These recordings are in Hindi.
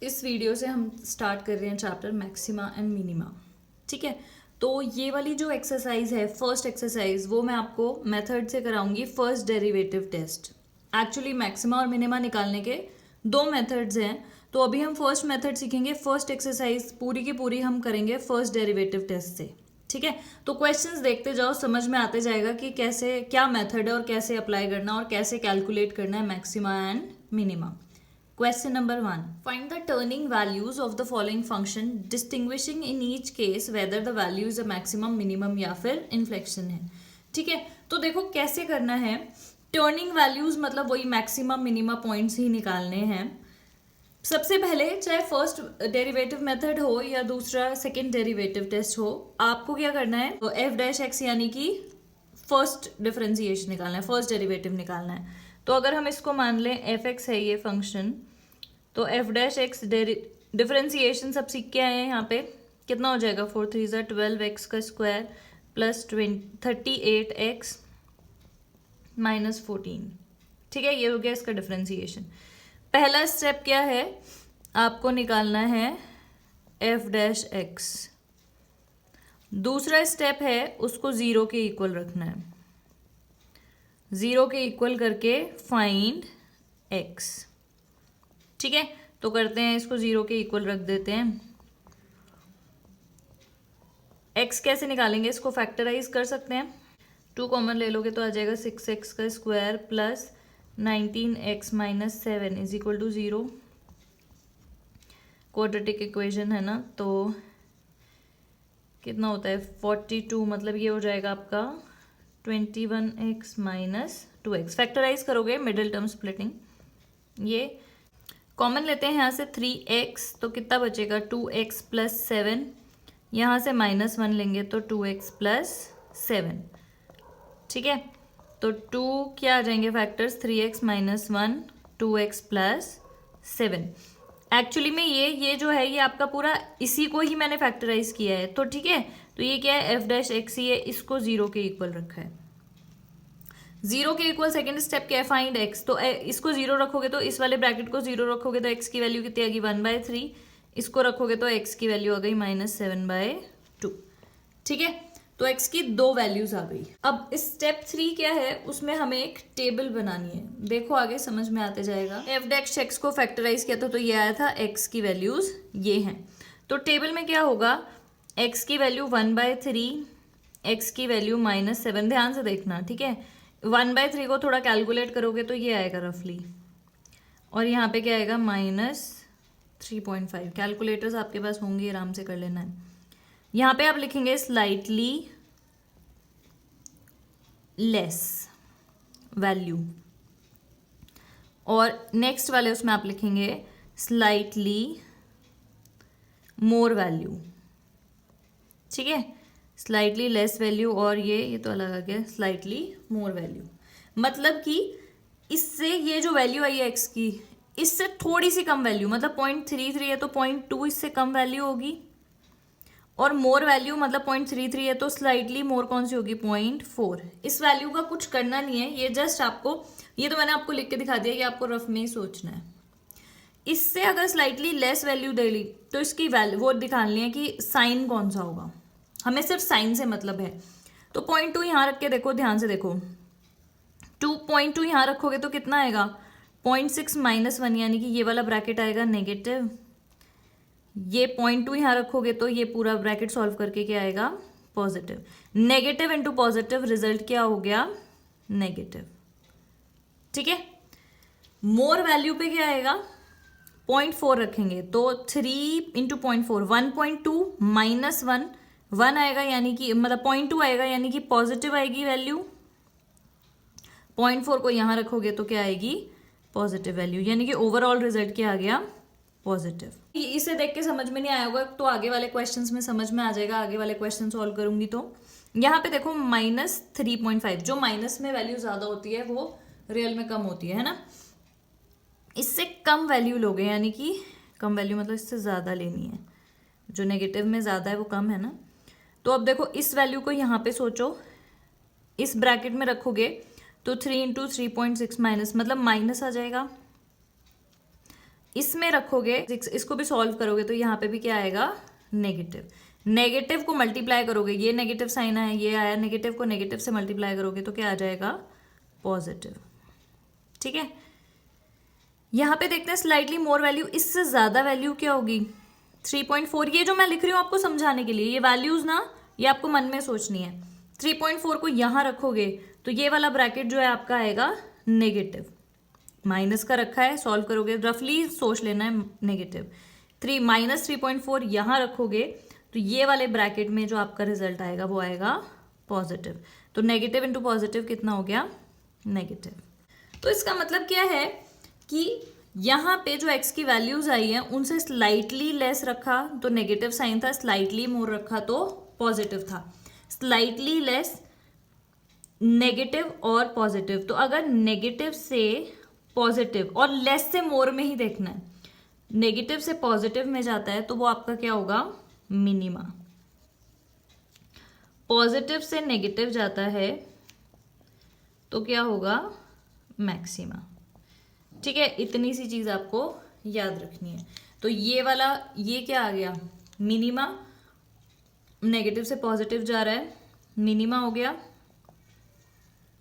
इस वीडियो से हम स्टार्ट कर रहे हैं चैप्टर मैक्सिमा एंड मिनिमा। ठीक है, तो ये वाली जो एक्सरसाइज है, फर्स्ट एक्सरसाइज, वो मैं आपको मेथड से कराऊंगी, first derivative test. Actually maxima और मिनिमा निकालने के दो मेथड्स हैं, तो अभी हम फर्स्ट मेथड सीखेंगे। फर्स्ट एक्सरसाइज पूरी की पूरी हम करेंगे फर्स्ट डेरिवेटिव टेस्ट से। ठीक है, तो क्वेश्चंस देखते जाओ, समझ में आते जाएगा कि कैसे क्या मेथड है और कैसे अप्लाई करना और कैसे कैलकुलेट करना है maxima and minima. Question number 1. Find the turning values of the following function, distinguishing in each case whether the value is a maximum, minimum या फिर inflection है। ठीक है, तो देखो कैसे करना है। टर्निंग वैल्यूज मतलब वही मैक्सिमम मिनिमम पॉइंट्स ही निकालने हैं। सबसे पहले चाहे फर्स्ट डेरिवेटिव मेथड हो या दूसरा सेकेंड डेरिवेटिव टेस्ट हो, आपको क्या करना है, तो एफ डैश एक्स यानी कि फर्स्ट डिफरेंशिएशन निकालना है, फर्स्ट डेरिवेटिव निकालना है। तो अगर हम इसको मान लें एफ एक्स है ये फंक्शन, तो एफ डैश एक्स डिफरेंशिएशन सब सीख के आए हैं। यहाँ पे कितना हो जाएगा, 4 3 ज़ा 12 एक्स का स्क्वायर प्लस 38 एक्स माइनस 14। ठीक है, ये हो गया इसका डिफरेंशिएशन। पहला स्टेप क्या है, आपको निकालना है एफ डैश एक्स। दूसरा स्टेप है उसको जीरो के इक्वल रखना है, जीरो के इक्वल करके फाइंड एक्स। ठीक है, तो करते हैं, इसको जीरो के इक्वल रख देते हैं। एक्स कैसे निकालेंगे, इसको फैक्टराइज कर सकते हैं। 2 कॉमन ले लोगे तो आ जाएगा 6 एक्स का square plus 19 x minus 7 is equal to 0। Quadratic equation है ना, तो कितना होता है 42, मतलब ये हो जाएगा आपका 21x माइनस 2x। फैक्टराइज करोगे, मिडिल टर्म स्प्लिटिंग, ये कॉमन लेते हैं यहाँ से 3x, तो कितना बचेगा 2x प्लस 7। यहाँ से -1 लेंगे तो 2x प्लस 7। ठीक है, तो 2 क्या आ जाएंगे factors, 3x minus 1, 2x plus 7। Actually में ये जो है ये आपका पूरा इसी को ही मैंने फैक्टराइज किया है। तो ठीक है, तो ये क्या है, एफ डैश एक्स ही है, इसको जीरो के इक्वल रखा है। जीरो के इक्वल सेकंड स्टेप क्या है, फाइंड एक्स। तो इसको जीरो रखोगे तो इस वाले ब्रैकेट को जीरो रखोगे तो एक्स की वैल्यू कितनी आ गई 1/3। इसको रखोगे तो एक्स की वैल्यू आ गई -7/2। ठीक है, तो एक्स की 2 वैल्यूज आ गई। अब स्टेप 3 क्या है, उसमें हमें एक टेबल बनानी है। देखो आगे समझ में आते जाएगा। एफ डैश एक्स को फैक्टराइज किया था तो ये आया था, एक्स की वैल्यूज ये हैं। तो टेबल में क्या होगा, एक्स की वैल्यू 1/3, एक्स की वैल्यू -7। ध्यान से देखना, ठीक है। 1/3 को थोड़ा कैलकुलेट करोगे तो ये आएगा रफली, और यहाँ पे क्या आएगा -3.5। कैलकुलेटर्स आपके पास होंगे, आराम से कर लेना है। यहाँ पे आप लिखेंगे स्लाइटली लेस वैल्यू, और नेक्स्ट वाले उसमें आप लिखेंगे स्लाइटली मोर वैल्यू। ठीक है, स्लाइटली लेस वैल्यू, और ये तो अलग आ गया, स्लाइटली मोर वैल्यू। मतलब कि इससे ये जो वैल्यू आई है एक्स की, इससे थोड़ी सी कम वैल्यू, मतलब 0.33 है तो 0.2 इससे कम वैल्यू होगी, और मोर वैल्यू मतलब 0.33 है तो स्लाइटली मोर कौन सी होगी, 0.4। इस वैल्यू का कुछ करना नहीं है, ये जस्ट आपको, ये तो मैंने आपको लिख के दिखा दिया, ये आपको रफ में ही सोचना है। इससे अगर स्लाइटली लेस वैल्यू दे ली तो इसकी वैल्यू वो दिखानी है कि साइन कौन सा होगा, हमें सिर्फ साइन से मतलब है। तो 0.2 यहाँ रख के देखो, ध्यान से देखो, 2.2 यहाँ रखोगे तो कितना आएगा, 0.6 -1, यानी कि ये वाला ब्रैकेट आएगा नेगेटिव। ये 0.2 यहाँ रखोगे तो ये पूरा ब्रैकेट सॉल्व करके क्या आएगा, positive. Negative into positive, result क्या हो गया, नेगेटिव। ठीक है, मोर वैल्यू पे क्या आएगा, 0.4 रखेंगे तो 3 इंटू 0.4, 1.2 -1, 1 आएगा, यानी कि मतलब 0.2 आएगा, यानी कि पॉजिटिव आएगी वैल्यू। 0.4 को यहाँ रखोगे तो क्या आएगी, पॉजिटिव वैल्यू, यानी कि ओवरऑल रिजल्ट क्या आ गया, पॉजिटिव। इसे देख के समझ में नहीं आया होगा तो आगे वाले क्वेश्चंस में समझ में आ जाएगा, आगे वाले क्वेश्चन सॉल्व करूंगी तो। यहाँ पे देखो -3.5, जो माइनस में वैल्यू ज्यादा होती है वो रियल में कम होती है ना। इससे कम वैल्यू लोगे, यानी कि कम वैल्यू मतलब इससे ज़्यादा लेनी है, जो नेगेटिव में ज़्यादा है वो कम है ना। तो अब देखो इस वैल्यू को यहाँ पे सोचो, इस ब्रैकेट में रखोगे तो 3 इंटू 3.6 माइनस, मतलब माइनस आ जाएगा। इसमें रखोगे, इसको भी सॉल्व करोगे तो यहाँ पे भी क्या आएगा, नेगेटिव। नेगेटिव को मल्टीप्लाई करोगे, ये नेगेटिव साइन है, ये आया, नेगेटिव को नेगेटिव से मल्टीप्लाई करोगे तो क्या आ जाएगा, पॉजिटिव। ठीक है, यहाँ पे देखते हैं स्लाइटली मोर वैल्यू, इससे ज्यादा वैल्यू क्या होगी, 3.4। ये जो मैं लिख रही हूँ आपको समझाने के लिए, ये वैल्यूज ना ये आपको मन में सोचनी है। 3.4 को यहाँ रखोगे तो ये वाला ब्रैकेट जो है आपका आएगा नेगेटिव, माइनस का रखा है, सॉल्व करोगे रफली सोच लेना है नेगेटिव। 3 यहाँ रखोगे तो ये वाले ब्रैकेट में जो आपका रिजल्ट आएगा वो आएगा पॉजिटिव। तो नेगेटिव इंटू पॉजिटिव कितना हो गया, नेगेटिव। तो इसका मतलब क्या है कि यहाँ पे जो x की वैल्यूज आई हैं उनसे स्लाइटली लेस रखा तो नेगेटिव साइन था, स्लाइटली मोर रखा तो पॉजिटिव था। स्लाइटली लेस, नेगेटिव और पॉजिटिव। तो अगर नेगेटिव से पॉजिटिव और लेस से मोर में ही देखना है, नेगेटिव से पॉजिटिव में जाता है तो वो आपका क्या होगा, मिनिमा। पॉजिटिव से नेगेटिव जाता है तो क्या होगा, मैक्सिमा। ठीक है, इतनी सी चीज आपको याद रखनी है। तो ये वाला, ये क्या आ गया, मिनिमा, नेगेटिव से पॉजिटिव जा रहा है, मिनिमा हो गया,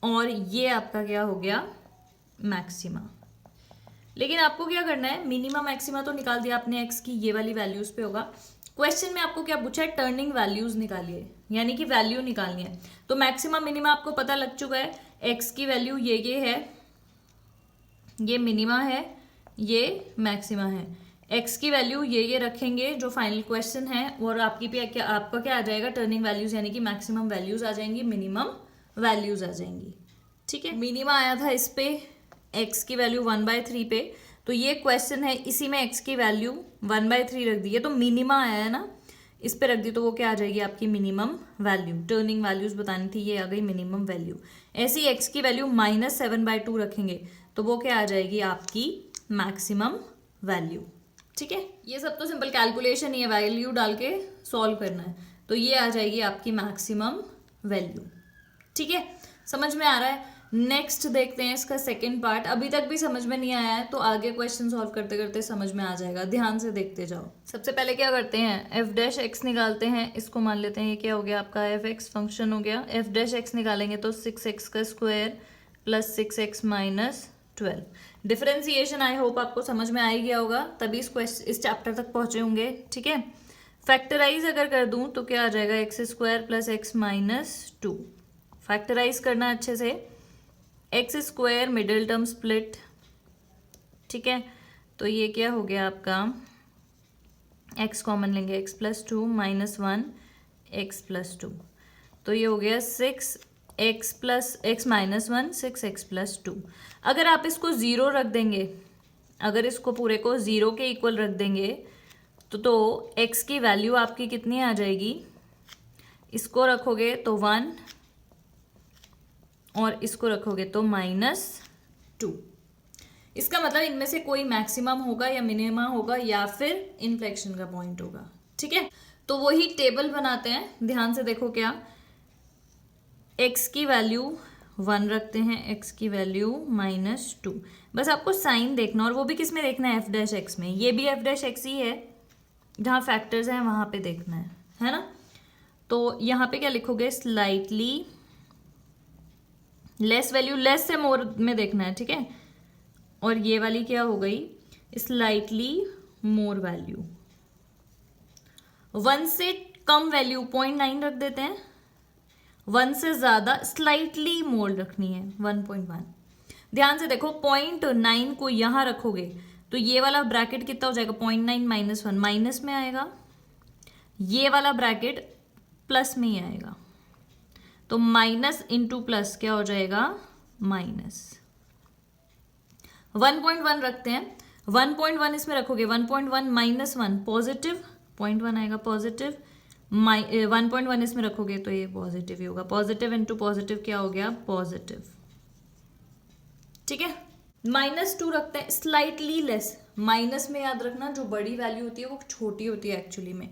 और ये आपका क्या हो गया, मैक्सिमा। लेकिन आपको क्या करना है, मिनिमा मैक्सिमा तो निकाल दिया आपने x की, ये वाली वैल्यूज पे होगा। क्वेश्चन में आपको क्या पूछा है, टर्निंग वैल्यूज निकालिए, यानी कि वैल्यू निकालनी है। तो मैक्सिमा मिनिमा आपको पता लग चुका है, x की वैल्यू ये है, ये मिनिमा है, ये मैक्सिमा है। x की वैल्यू ये रखेंगे जो फाइनल क्वेश्चन है, और आपकी पे क्या, आपका क्या आ जाएगा, टर्निंग वैल्यूज, यानी कि मैक्सिमम वैल्यूज आ जाएंगी, मिनिमम वैल्यूज आ जाएंगी। ठीक है, मिनिमा आया था इस पे x की वैल्यू 1/3 पे, तो ये क्वेश्चन है, इसी में x की वैल्यू 1/3 रख दी है, तो मिनिमा आया है ना, इस पे रख दी तो वो क्या आ जाएगी, आपकी मिनिमम वैल्यू। टर्निंग वैल्यूज बतानी थी, ये आ गई मिनिमम वैल्यू। ऐसी x की वैल्यू -7/2 रखेंगे तो वो क्या आ जाएगी, आपकी मैक्सिमम वैल्यू। ठीक है, ये सब तो सिंपल कैलकुलेशन ही है, वैल्यू डाल के सॉल्व करना है, तो ये आ जाएगी आपकी मैक्सिमम वैल्यू। ठीक है, समझ में आ रहा है। नेक्स्ट देखते हैं इसका सेकंड पार्ट। अभी तक भी समझ में नहीं आया है तो आगे क्वेश्चन सॉल्व करते करते समझ में आ जाएगा, ध्यान से देखते जाओ। सबसे पहले क्या करते हैं, f' निकालते हैं। इसको मान लेते हैं ये क्या हो गया, आपका f(x) फंक्शन हो गया। f' निकालेंगे तो 6x का square plus 6x minus 12। Differentiation I hope आपको समझ में आ ही गया होगा, तभी इस चैप्टर तक पहुंचे होंगे। ठीक है, फैक्टराइज अगर कर दूं तो क्या आ जाएगा, x² plus x minus 2। Factorise करना अच्छे से, x² मिडिल टर्म स्प्लिट। ठीक है, तो ये क्या हो गया आपका, x कॉमन लेंगे, x plus 2 minus 1 x plus 2, तो ये हो गया 6x plus x minus 1 6x plus 2। अगर आप इसको 0 रख देंगे, अगर इसको पूरे को 0 के इक्वल रख देंगे तो x की वैल्यू आपकी कितनी आ जाएगी, इसको रखोगे तो 1 और इसको रखोगे तो -2। इसका मतलब इनमें से कोई मैक्सिमम होगा या मिनिमम होगा या फिर इनफ्लेक्शन का पॉइंट होगा। ठीक है, तो वही टेबल बनाते हैं, ध्यान से देखो। क्या, x की वैल्यू 1 रखते हैं, x की वैल्यू -2। बस आपको साइन देखना, और वो भी किस में देखना है, f' में। ये भी f' ही है, जहाँ फैक्टर्स हैं वहां पे देखना है ना। तो यहाँ पे क्या लिखोगे, स्लाइटली लेस वैल्यू, लेस से मोर में देखना है। ठीक है, और ये वाली क्या हो गई, स्लाइटली मोर वैल्यू। 1 से कम वैल्यू 0.9 रख देते हैं, 1 से ज्यादा स्लाइटली मोर रखनी है 1.1। ध्यान से देखो, 0.9 को यहां रखोगे तो ये वाला ब्रैकेट कितना हो जाएगा, 0.9 माइनस 1 माइनस में आएगा, ये वाला ब्रैकेट प्लस में ही आएगा। तो माइनस इंटू प्लस क्या हो जाएगा, माइनस। 1.1 रखते हैं, 1.1 इसमें रखोगे, 1.1 माइनस 1 पॉजिटिव, 0.1 आएगा पॉजिटिव, 1.1 इसमें रखोगे तो ये पॉजिटिव ही होगा। पॉजिटिव इंटू पॉजिटिव क्या हो गया, पॉजिटिव। ठीक है, -2 रखते हैं, स्लाइटली लेस। माइनस में याद रखना, जो बड़ी वैल्यू होती है वो छोटी होती है एक्चुअली में।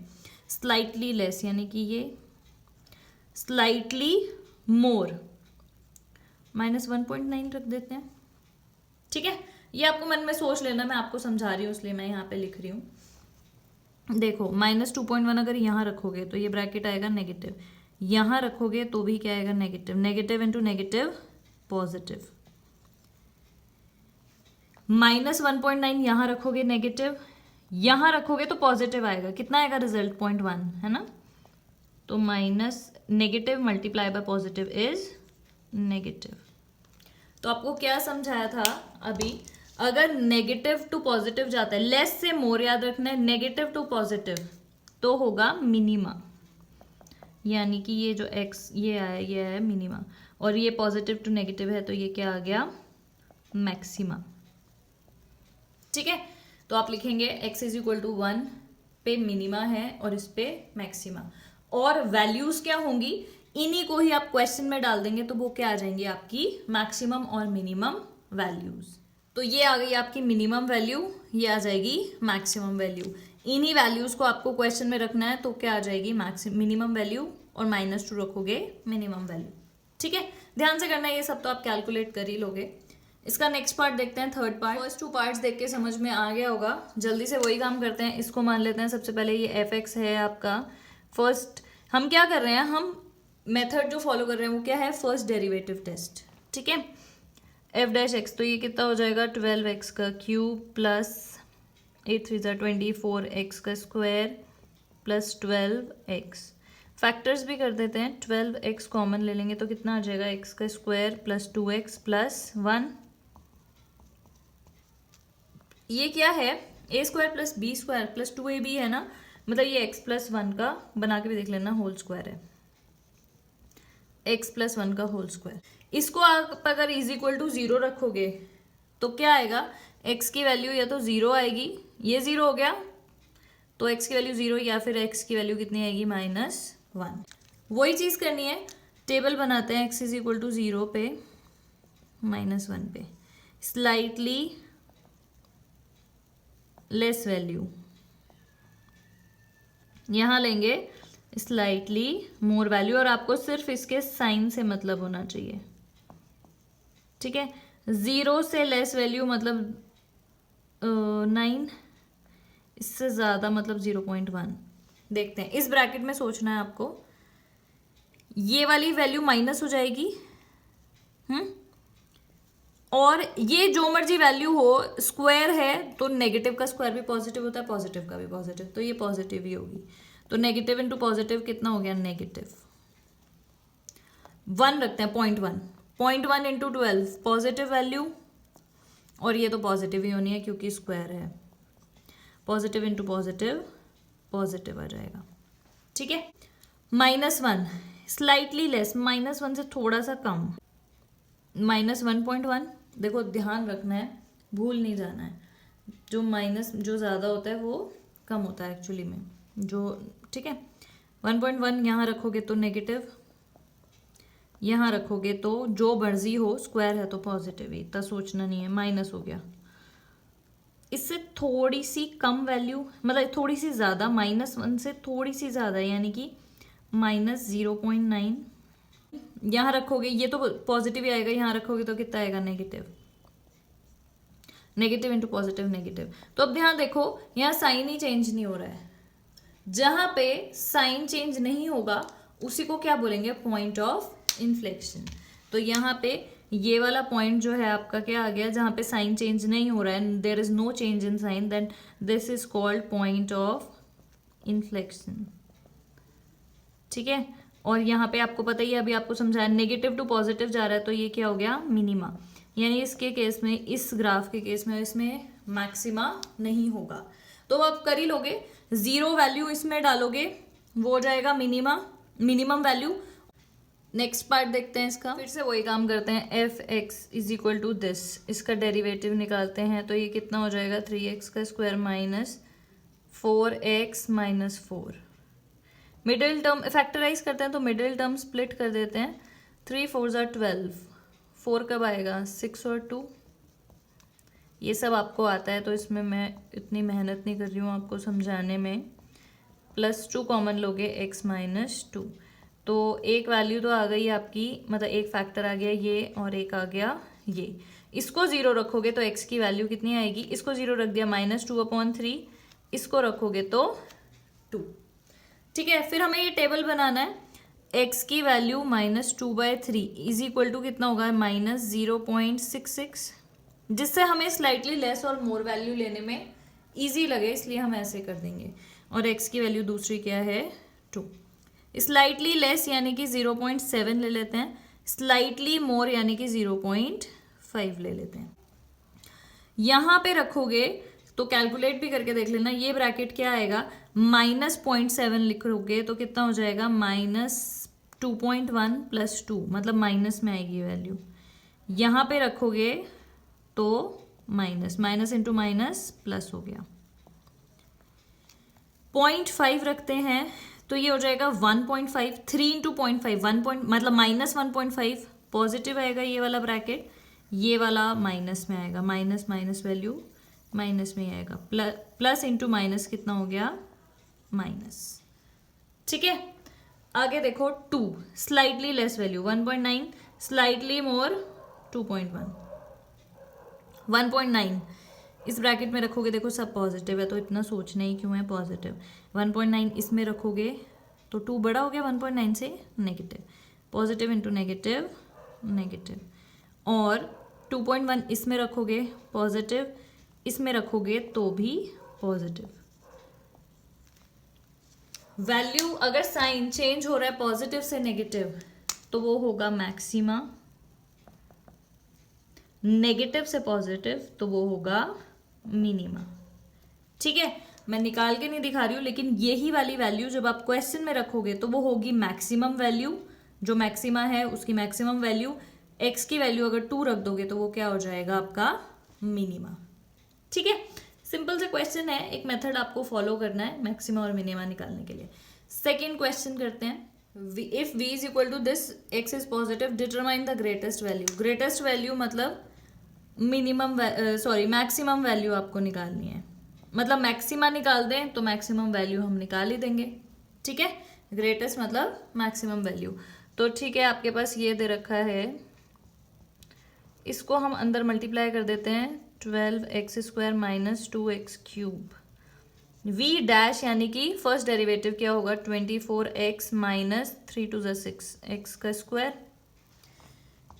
स्लाइटली लेस यानी कि ये स्लाइटली मोर, -1.9 रख देते हैं। ठीक है, ये आपको मन में सोच लेना, मैं आपको समझा रही हूँ इसलिए मैं यहाँ पे लिख रही हूँ। देखो -2.1 अगर यहाँ रखोगे तो ये ब्रैकेट आएगा नेगेटिव, यहाँ रखोगे तो भी क्या आएगा negative, negative into negative positive. -1.9 यहाँ रखोगे नेगेटिव, यहाँ रखोगे तो पॉजिटिव आएगा, कितना आएगा रिजल्ट 0.1 है ना। तो minus negative multiply by positive is negative. तो आपको क्या समझाया था अभी, अगर नेगेटिव टू पॉजिटिव जाता है, लेस से मोर याद रखना है, नेगेटिव टू पॉजिटिव तो होगा मिनिमा, यानी कि ये जो x ये आया ये है मिनिमा, और ये पॉजिटिव टू नेगेटिव है तो ये क्या आ गया मैक्सिमा। ठीक है, तो आप लिखेंगे x इज इक्वल टू 1 पे मिनिमा है और इस पे मैक्सिमा, और वैल्यूज क्या होंगी इन्हीं को ही आप क्वेश्चन में डाल देंगे तो वो क्या आ जाएंगी आपकी मैक्सिमम और मिनिमम वैल्यूज। तो ये आ गई आपकी मिनिमम वैल्यू, ये आ जाएगी मैक्सिमम वैल्यू। इन्हीं वैल्यूज को आपको क्वेश्चन में रखना है तो क्या आ जाएगी मिनिमम वैल्यू, और -2 रखोगे मिनिमम वैल्यू। ठीक है, ध्यान से करना है ये सब, तो आप कैलकुलेट कर ही लोगे। इसका नेक्स्ट पार्ट देखते हैं, थर्ड पार्ट। फर्स्ट 2 पार्ट्स देख के समझ में आ गया होगा, जल्दी से वही काम करते हैं। इसको मान लेते हैं सबसे पहले ये f(x) है आपका। फर्स्ट हम क्या कर रहे हैं, हम मेथड जो फॉलो कर रहे हैं वो क्या है, फर्स्ट डेरिवेटिव टेस्ट। ठीक है, f'(x) तो ये कितना हो जाएगा 12x का क्यूब प्लस 8 3 24x का स्क्वायर प्लस 12x। फैक्टर्स भी कर देते हैं, 12x कॉमन ले लेंगे तो कितना आ जाएगा x का स्क्वायर प्लस 2x प्लस 1। ये क्या है a square plus b square plus 2ab है ना, मतलब ये x प्लस 1 का बना के भी देख लेना होल स्क्वायर है, x प्लस 1 का होल स्क्वायर। इसको आप अगर इज इक्वल टू 0 रखोगे तो क्या आएगा, x की वैल्यू या तो 0 आएगी, ये 0 हो गया तो x की वैल्यू 0, या फिर x की वैल्यू कितनी आएगी -1। वही चीज़ करनी है, टेबल बनाते हैं x इज इक्वल टू 0 पे -1 पे, स्लाइटली लेस वैल्यू, यहाँ लेंगे स्लाइटली मोर वैल्यू, और आपको सिर्फ इसके साइन से मतलब होना चाहिए। ठीक है, 0 से लेस वैल्यू मतलब 9, इससे ज़्यादा मतलब 0.1। देखते हैं, इस ब्रैकेट में सोचना है आपको, ये वाली वैल्यू माइनस हो जाएगी, और ये जो मर्जी वैल्यू हो, स्क्वायर है तो नेगेटिव का स्क्वायर भी पॉजिटिव होता है, पॉजिटिव का भी पॉजिटिव, तो ये पॉजिटिव ही होगी। तो नेगेटिव इंटू पॉजिटिव कितना हो गया नेगेटिव, 1 रखते हैं 0.1 इंटू 12 पॉजिटिव वैल्यू, और ये तो पॉजिटिव ही होनी है क्योंकि स्क्वायर है, पॉजिटिव इंटू पॉजिटिव पॉजिटिव आ जाएगा। ठीक है, -1 स्लाइटली लेस, -1 से थोड़ा सा कम, -1.1। देखो ध्यान रखना है, भूल नहीं जाना है, जो ज़्यादा होता है वो कम होता है एक्चुअली में जो। ठीक है, 1.1 यहाँ रखोगे तो नेगेटिव, यहाँ रखोगे तो जो मर्जी हो, स्क्वायर है तो पॉजिटिव ही, इतना सोचना नहीं है, माइनस हो गया। इससे थोड़ी सी कम वैल्यू, मतलब थोड़ी सी ज़्यादा, -1 से थोड़ी सी ज़्यादा, यानी कि -0.9 यहाँ रखोगे, ये तो पॉजिटिव ही आएगा, यहाँ रखोगे तो कितना आएगा negative, negative into positive negative. तो अब ध्यान देखो, यहाँ साइन ही चेंज नहीं हो रहा है, जहाँ पे साइन चेंज नहीं होगा उसी को क्या बोलेंगे, पॉइंट ऑफ इन्फ्लेक्शन। तो यहाँ पे ये वाला पॉइंट जो है आपका क्या आ गया, जहाँ पे साइन चेंज नहीं हो रहा है, there is no change in sign, then this is called point of inflection. ठीक है, और यहाँ पे आपको पता ही है, अभी आपको समझाया, नेगेटिव टू पॉजिटिव जा रहा है तो ये क्या हो गया मिनिमा, यानी इसके केस में, इस ग्राफ के केस में इसमें मैक्सिमा नहीं होगा। तो आप कर ही लोगे, 0 वैल्यू इसमें डालोगे वो हो जाएगा मिनिमम वैल्यू। नेक्स्ट पार्ट देखते हैं इसका, फिर से वही काम करते हैं, f(x) is equal to this, इसका डेरिवेटिव निकालते हैं तो ये कितना हो जाएगा 3x का square minus 4x minus 4। Middle term factorize करते हैं तो मिडिल टर्म स्प्लिट कर देते हैं, 3 4 12, 4 कब आएगा 6 और 2। ये सब आपको आता है तो इसमें मैं इतनी मेहनत नहीं कर रही हूँ आपको समझाने में। +2 कॉमन लोगे x माइनस 2, तो एक वैल्यू तो आ गई आपकी, मतलब एक फैक्टर आ गया ये और एक आ गया ये। इसको 0 रखोगे तो x की वैल्यू कितनी आएगी, इसको 0 रख दिया -2/3, इसको रखोगे तो 2। ठीक है, फिर हमें ये टेबल बनाना है। x की वैल्यू -2/3 इज इक्वल टू कितना होगा, -0.66, जिससे हमें स्लाइटली लेस और मोर वैल्यू लेने में इजी लगे, इसलिए हम ऐसे कर देंगे। और x की वैल्यू दूसरी क्या है, 2। स्लाइटली लेस यानी कि 0.7 ले लेते हैं, स्लाइटली मोर यानी कि 0.5 ले लेते हैं। यहां पे रखोगे तो कैलकुलेट भी करके देख लेना, ये ब्रैकेट क्या आएगा, -0.7 लिखोगे तो कितना हो जाएगा, -2.1 + 2, मतलब माइनस में आएगी ये वैल्यू। यहां पे रखोगे तो माइनस इंटू माइनस प्लस हो गया। 0.5 रखते हैं तो ये हो जाएगा 1.5, 3 इंटू 0.5, मतलब -1.5 पॉजिटिव आएगा ये वाला ब्रैकेट, ये वाला माइनस में आएगा, माइनस वैल्यू माइनस में ही आएगा, प्लस इंटू माइनस कितना हो गया, माइनस। ठीक है, आगे देखो 2, slightly less value 1.9, slightly more 2.1, 1.9 इस ब्रैकेट में रखोगे, देखो सब पॉजिटिव है तो इतना सोचना ही क्यों है, पॉजिटिव। 1.9 इसमें रखोगे तो 2 बड़ा हो गया 1.9 से, negative, positive into negative, negative. और 2.1 इसमें रखोगे पॉजिटिव, इसमें रखोगे तो भी पॉजिटिव। वैल्यू अगर साइन चेंज हो रहा है पॉजिटिव से नेगेटिव तो वो होगा मैक्सिमा, नेगेटिव से पॉजिटिव तो वो होगा मिनिमा। ठीक है, मैं निकाल के नहीं दिखा रही हूं, लेकिन यही वाली वैल्यू जब आप क्वेश्चन में रखोगे तो वो होगी मैक्सिमम वैल्यू, जो मैक्सिमा है उसकी मैक्सिमम वैल्यू। एक्स की वैल्यू अगर 2 रख दोगे तो वो क्या हो जाएगा, आपका मिनिमा। ठीक है, सिंपल से क्वेश्चन है, एक मेथड आपको फॉलो करना है मैक्सिमा और मिनिमा निकालने के लिए। सेकेंड क्वेश्चन करते हैं, if v is equal to this, x is positive, determine the greatest value. Greatest value मतलब मिनिमम, सॉरी मैक्सिमम वैल्यू आपको निकालनी है, मतलब मैक्सिमा निकाल दें तो मैक्सिमम वैल्यू हम निकाल ही देंगे। ठीक है, ग्रेटेस्ट मतलब मैक्सिमम वैल्यू। तो ठीक है, आपके पास ये दे रखा है, इसको हम अंदर मल्टीप्लाई कर देते हैं, 12x² - 2x³ v डैश यानी कि फर्स्ट डेरिवेटिव क्या होगा, 24x - 3 × 6 x²।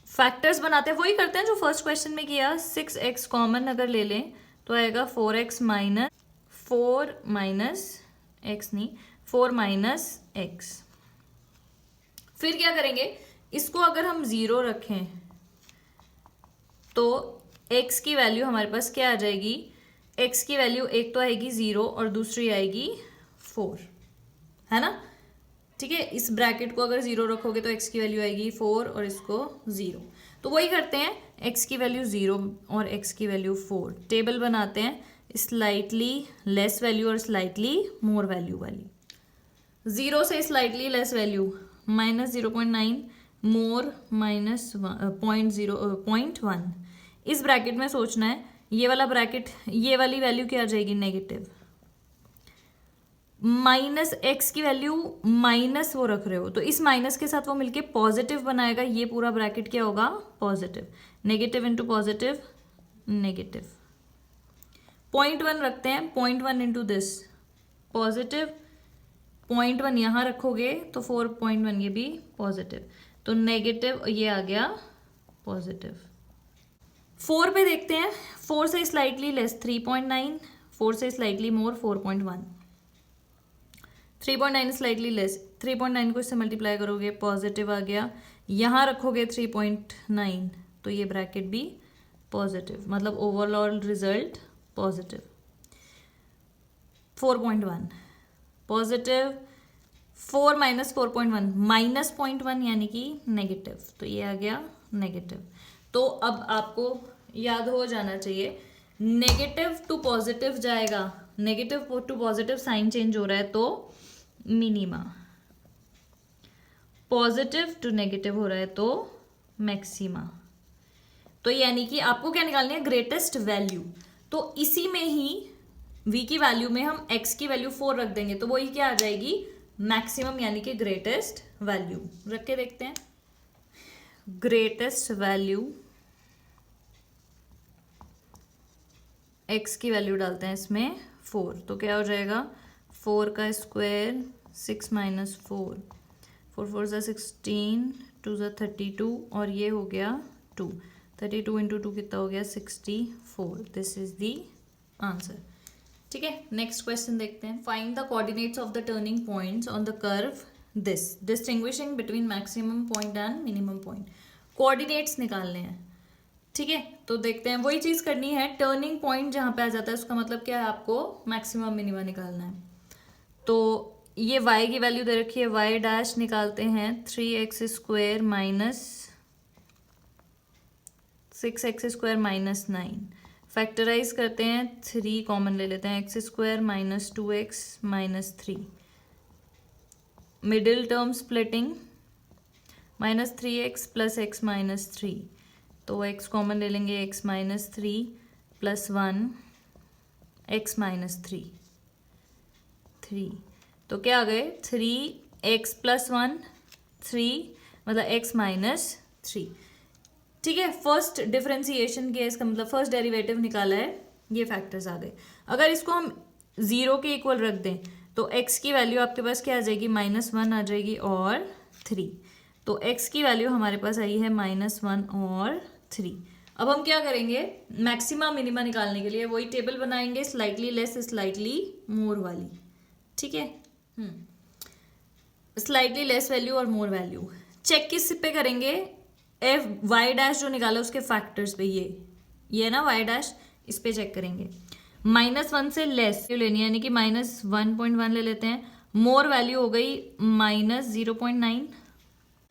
फैक्टर्स बनाते हैं, वही करते हैं जो फर्स्ट क्वेश्चन में किया। 6x कॉमन अगर ले लें तो आएगा 4x - 4 - x नहीं, 4 - x। फिर क्या करेंगे, इसको अगर हम 0 रखें तो x की वैल्यू हमारे पास क्या आ जाएगी, x की वैल्यू एक तो आएगी 0 और दूसरी आएगी 4, है ना। ठीक है, इस ब्रैकेट को अगर 0 रखोगे तो x की वैल्यू आएगी 4 और इसको 0। तो वही करते हैं, x की वैल्यू 0 और x की वैल्यू 4, टेबल बनाते हैं, स्लाइटली लेस वैल्यू और स्लाइटली मोर वैल्यू वाली। 0 से स्लाइटली लेस वैल्यू -0.9, मोर -0.1। इस ब्रैकेट में सोचना है, ये वाला ब्रैकेट, ये वाली वैल्यू क्या आ जाएगी, नेगेटिव। -x की वैल्यू माइनस वो रख रहे हो तो इस माइनस के साथ वो मिलके पॉजिटिव बनाएगा, ये पूरा ब्रैकेट क्या होगा, positive. Negative into positive, negative. 0.1 रखते हैं, 0.1 इंटू दिस पॉजिटिव, 0.1 यहाँ रखोगे तो 4.1 ये भी पॉजिटिव, तो नेगेटिव ये आ गया पॉजिटिव। 4 पे देखते हैं, 4 से स्लाइटली लेस 3.9, 4 से स्लाइटली मोर 4.1, 3.9 स्लाइटली लेस, 3.9 को इससे मल्टीप्लाई करोगे पॉजिटिव आ गया, यहाँ रखोगे 3.9 तो ये ब्रैकेट भी पॉजिटिव, मतलब ओवरऑल रिजल्ट पॉजिटिव। 4.1 पॉजिटिव, 4 - 4.1 -0.1 यानी कि नेगेटिव, तो ये आ गया नेगेटिव। तो अब आपको याद हो जाना चाहिए, नेगेटिव टू पॉजिटिव जाएगा, negative to positive sign change हो रहा है तो मिनिमा, पॉजिटिव टू नेगेटिव हो रहा है तो मैक्सिमा। तो यानी कि आपको क्या निकालनी है, ग्रेटेस्ट वैल्यू। तो इसी में ही v की वैल्यू में हम x की वैल्यू 4 रख देंगे तो वही क्या आ जाएगी, मैक्सिमम यानी कि ग्रेटेस्ट वैल्यू। रख के देखते हैं, ग्रेटेस्ट वैल्यू x की वैल्यू डालते हैं इसमें 4, तो क्या हो जाएगा 4 का स्क्वायर 6 माइनस 4, 4 4 ज़ा 16, 2 ज़ा 32 और ये हो गया 2, 32 इंटू 2 कितना हो गया 64। This is the answer. ठीक है, नेक्स्ट क्वेश्चन देखते हैं। Find the coordinates of the turning points on the curve this, distinguishing between maximum point and minimum point. Coordinates निकालने हैं। ठीक है, तो देखते हैं, वही चीज़ करनी है। टर्निंग पॉइंट जहाँ पे आ जाता है उसका मतलब क्या है, आपको मैक्सिमम मिनिमम निकालना है। तो ये y की वैल्यू दे रखी है, y डैश निकालते हैं 3x square minus 6x square minus 9। Factorize करते हैं, 3 कॉमन ले लेते हैं, x square minus 2x minus 3। Middle term splitting, minus 3x plus x minus 3, तो x कॉमन ले लेंगे, x minus 3 plus 1 x minus 3, तो क्या आ गए 3x प्लस 1 3, मतलब x माइनस 3। ठीक है, फर्स्ट डिफरेंशिएशन किया, इसका मतलब फर्स्ट डेरिवेटिव निकाला है, ये फैक्टर्स आ गए। अगर इसको हम 0 के इक्वल रख दें तो x की वैल्यू आपके पास क्या आ जाएगी, -1 आ जाएगी और 3। तो x की वैल्यू हमारे पास आई है -1 और 3। अब हम क्या करेंगे, मैक्सिमा मिनिमा निकालने के लिए वही टेबल बनाएंगे, स्लाइटली लेस स्लाइटली मोर वाली। ठीक है, स्लाइटली लेस वैल्यू और मोर वैल्यू चेक किस पे करेंगे, एफ वाई डैश जो निकाला उसके फैक्टर्स पे, ये ना वाई डैश, इस पे चेक करेंगे। -1 से लेस लेनी है, यानी कि -1.1 ले लेते हैं। मोर वैल्यू हो गई -0.9,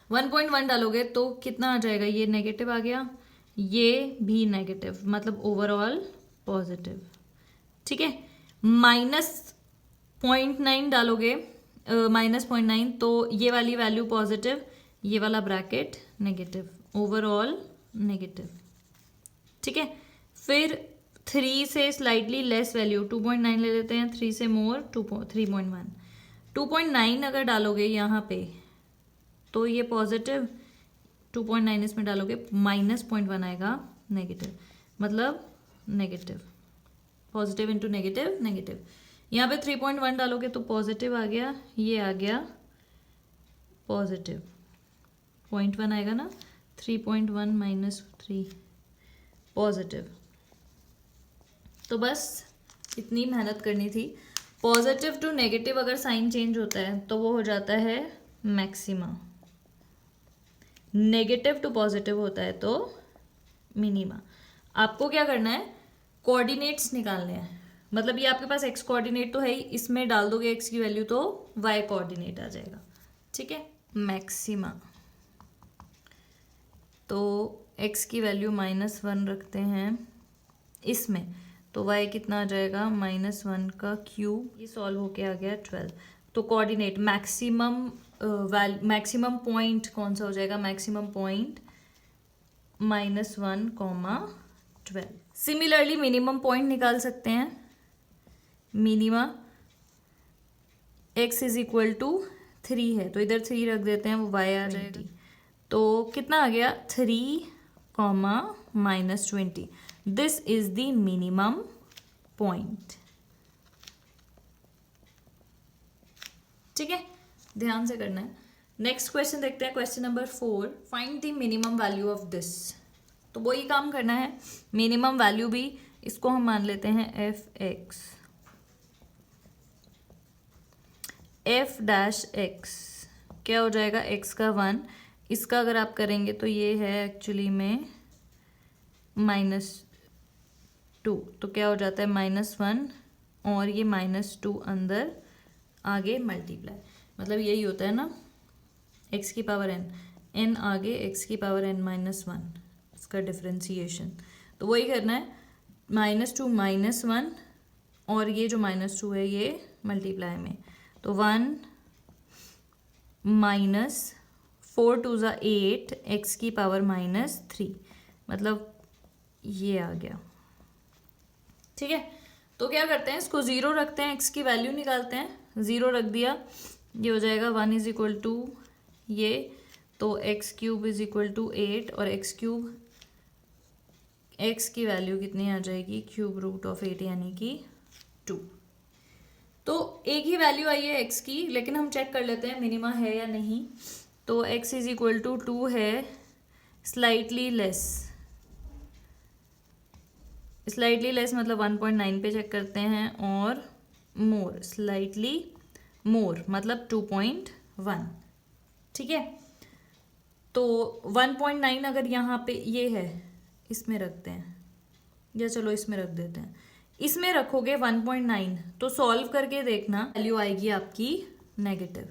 1.1 डालोगे तो कितना आ जाएगा, ये नेगेटिव आ गया, ये भी नेगेटिव, मतलब ओवरऑल पॉजिटिव। ठीक है, -0.9 डालोगे, -0.9, तो ये वाली वैल्यू पॉजिटिव, ये वाला ब्रैकेट नेगेटिव, ओवरऑल नेगेटिव। ठीक है, फिर 3 से स्लाइटली लेस वैल्यू 2.9 ले लेते हैं, 3 से मोर 3.1, 2.9 अगर डालोगे यहाँ पे तो ये पॉजिटिव, 2.9 इसमें डालोगे -0.1 आएगा नेगेटिव, मतलब negative, positive into negative negative. यहाँ पे 3.1 डालोगे तो पॉजिटिव आ गया, ये आ गया पॉजिटिव, 0.1 आएगा ना, 3.1 माइनस 3 पॉजिटिव। तो बस इतनी मेहनत करनी थी। पॉजिटिव टू नेगेटिव अगर साइन चेंज होता है तो वो हो जाता है मैक्सिमा, नेगेटिव टू पॉजिटिव होता है तो मिनिमा। आपको क्या करना है, कोऑर्डिनेट्स निकालने हैं, मतलब ये आपके पास x कोऑर्डिनेट तो है ही, इसमें डाल दोगे x की वैल्यू तो y कोऑर्डिनेट आ जाएगा। ठीक है, मैक्सिमा, तो x की वैल्यू -1 रखते हैं इसमें, तो y कितना आ जाएगा, -1 का क्यूब, ये सॉल्व होके आ गया 12। तो कोऑर्डिनेट मैक्सिमम पॉइंट कौन सा हो जाएगा, maximum point -1, 12। Similarly minimum point निकाल सकते हैं, minima x is equal to 3 है तो इधर 3 रख देते हैं, वो y आ जाएगा, तो कितना आ गया 3, -20। This is the minimum point. ठीक है, ध्यान से करना है। नेक्स्ट क्वेश्चन देखते हैं, question number 4, find the minimum value of this. तो वही काम करना है, मिनिमम वैल्यू भी, इसको हम मान लेते हैं f(x), f'(x) क्या हो जाएगा, x का 1, इसका अगर आप करेंगे तो ये है एक्चुअली में -2, तो क्या हो जाता है -1 और ये -2 अंदर आगे मल्टीप्लाई, मतलब यही होता है ना, x की पावर n आगे x की पावर n-1, इसका डिफरेंशिएशन। तो वही करना है, -2 -1 और ये जो -2 है ये मल्टीप्लाई में, तो 1 -4 2 ज़ा 8 x की पावर -3, मतलब ये आ गया। ठीक है, तो क्या करते हैं, इसको 0 रखते हैं, x की वैल्यू निकालते हैं, 0 रख दिया, ये हो जाएगा 1 इज इक्वल टू ये, तो x³ इज इक्वल टू 8 और x³ x की वैल्यू कितनी आ जाएगी, क्यूब रूट ऑफ 8 यानी कि 2। तो एक ही वैल्यू आई है x की, लेकिन हम चेक कर लेते हैं मिनिमा है या नहीं। तो x इज इक्वल टू 2 है, स्लाइटली लेस मतलब 1.9 पे चेक करते हैं, और मोर स्लाइटली मोर मतलब 2.1। ठीक है, तो 1.9 अगर यहाँ पे ये है, इसमें रखते हैं, या चलो इसमें रख देते हैं, इसमें रखोगे 1.9 तो सॉल्व करके देखना वैल्यू आएगी आपकी नेगेटिव।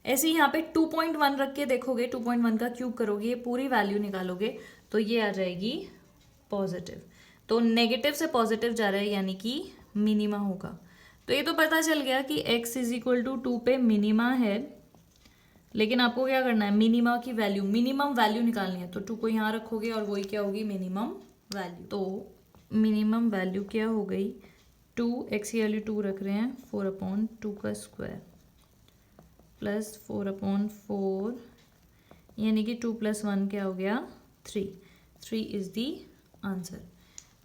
ऐसे ही यहाँ पे 2.1 रख के देखोगे, 2.1 का क्यूब करोगे, ये पूरी वैल्यू निकालोगे तो ये आ जाएगी पॉजिटिव। तो नेगेटिव से पॉजिटिव जा रहा है यानी कि मिनिमा होगा। तो ये तो पता चल गया कि x इज इक्वल टू 2 पे मिनिमा है, लेकिन आपको क्या करना है, मिनिमा की वैल्यू, मिनिमम वैल्यू निकालनी है। तो 2 को यहाँ रखोगे और वही क्या होगी, मिनिमम वैल्यू। तो मिनिमम वैल्यू क्या हो गई, 2, x की वैल्यू 2 रख रहे हैं, 4/2 का स्क्वायर प्लस 4/4 यानी कि 2 + 1 क्या हो गया, 3 इज दी आंसर।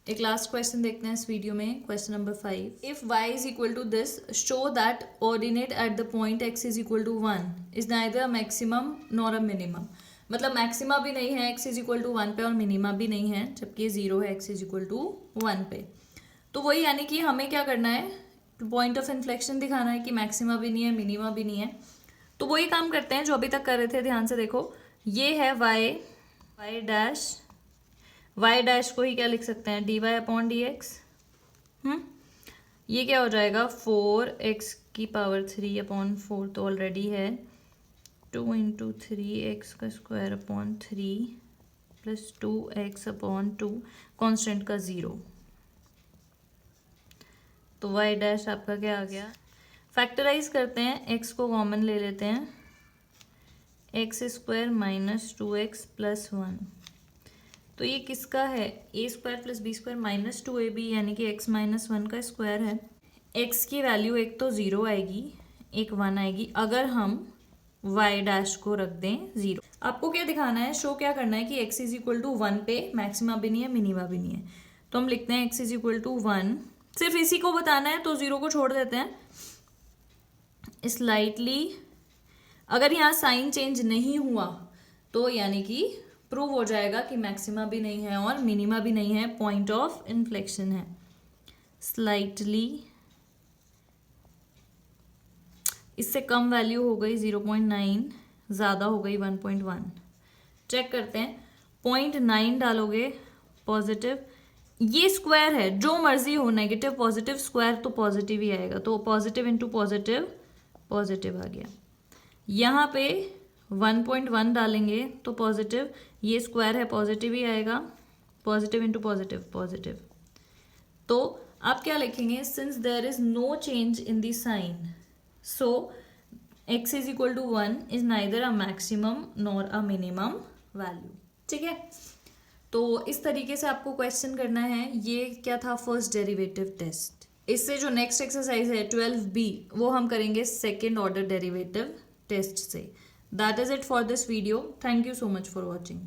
एक लास्ट क्वेश्चन देखते हैं इस वीडियो में, question number 5। If y is equal to this, show that ordinate at the point x is equal to 1 is neither a maximum nor a minimum. मतलब मैक्सिमा भी नहीं है x इज इक्वल टू 1 पे, और मिनिमा भी नहीं है, जबकि ये 0 है x इज इक्वल टू 1 पे। तो वही यानी कि हमें क्या करना है, पॉइंट ऑफ इन्फ्लेक्शन दिखाना है कि मैक्सिमा भी नहीं है, मिनिमा भी नहीं है। तो वही काम करते हैं जो अभी तक कर रहे थे, ध्यान से देखो। ये है y डैश को ही क्या लिख सकते हैं, dy/dx। ये क्या हो जाएगा, 4x⁴ तो ऑलरेडी है, 2 × 3x² 3 + 2x/2 कॉन्स्टेंट का 0। तो y डैश आपका क्या आ गया, फैक्टराइज करते हैं, x को कॉमन ले लेते हैं, x² - 2x + 1। तो ये किसका है, a² + b² - 2ab यानी कि x - 1 का स्क्वायर है। x की वैल्यू एक तो 0 आएगी, एक 1 आएगी, अगर हम y डैश को रख दें 0। आपको क्या दिखाना है, शो क्या करना है कि x इज इक्वल टू 1 पे मैक्सिमा भी नहीं है, मिनिमा भी नहीं है। तो हम लिखते हैं x इज इक्वल टू 1, सिर्फ इसी को बताना है, तो 0 को छोड़ देते हैं। स्लाइटली, अगर यहाँ साइन चेंज नहीं हुआ तो यानी कि प्रूव हो जाएगा कि मैक्सिमा भी नहीं है और मिनिमा भी नहीं है, पॉइंट ऑफ इन्फ्लेक्शन है। स्लाइटली, इससे कम वैल्यू हो गई 0.9, ज़्यादा हो गई 1.1। चेक करते हैं, 0.9 डालोगे पॉजिटिव, ये स्क्वायर है, जो मर्जी हो, नेगेटिव पॉजिटिव स्क्वायर तो पॉजिटिव ही आएगा, तो पॉजिटिव इंटू पॉजिटिव पॉजिटिव आ गया। यहाँ पे 1.1 डालेंगे तो पॉजिटिव, ये स्क्वायर है पॉजिटिव ही आएगा, पॉजिटिव इंटू पॉजिटिव पॉजिटिव। तो आप क्या लिखेंगे, since there is no change in the sign, so x is equal to 1 is neither a maximum nor a minimum value. ठीक है, तो इस तरीके से आपको क्वेश्चन करना है। ये क्या था, फर्स्ट डेरिवेटिव टेस्ट। इससे जो नेक्स्ट एक्सरसाइज है 12b, वो हम करेंगे सेकेंड ऑर्डर डेरिवेटिव टेस्ट से। That is it for this video, thank you so much for watching.